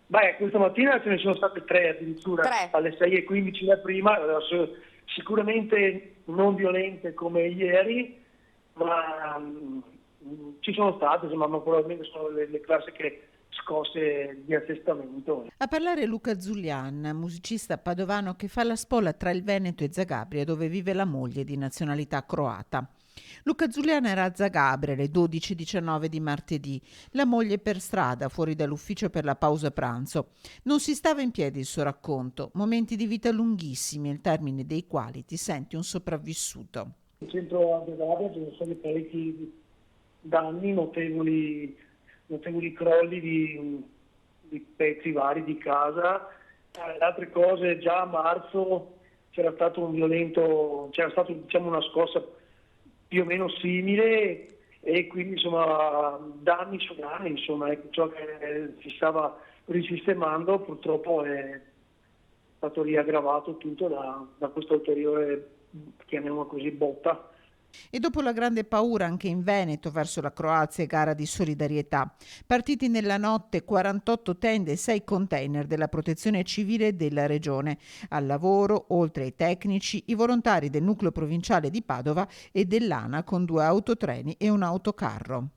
Beh, questa mattina ce ne sono state 3 addirittura, Tre. alle 6:15 la prima, sicuramente non violente come ieri, ma ci sono state, insomma, ma probabilmente sono le classiche scosse di assestamento. A parlare Luca Zulian, musicista padovano che fa la spola tra il Veneto e Zagabria, dove vive la moglie di nazionalità croata. Luca Zulian era a Zagabria alle 12:19 di martedì, la moglie per strada, fuori dall'ufficio per la pausa pranzo. Non si stava in piedi il suo racconto, momenti di vita lunghissimi, al termine dei quali ti senti un sopravvissuto. In centro a Zagabria ci sono stati parecchi danni, notevoli crolli di pezzi vari di casa. Altre cose, già a marzo c'era stato diciamo una scossa più o meno simile e quindi insomma danni su danni, insomma, ecco, ciò che si stava risistemando purtroppo è stato riaggravato tutto da questa ulteriore, chiamiamola così, botta. E dopo la grande paura anche in Veneto verso la Croazia e gara di solidarietà, partiti nella notte 48 tende e 6 container della protezione civile della regione. Al lavoro, oltre ai tecnici, i volontari del nucleo provinciale di Padova e dell'ANA con 2 autotreni e un autocarro.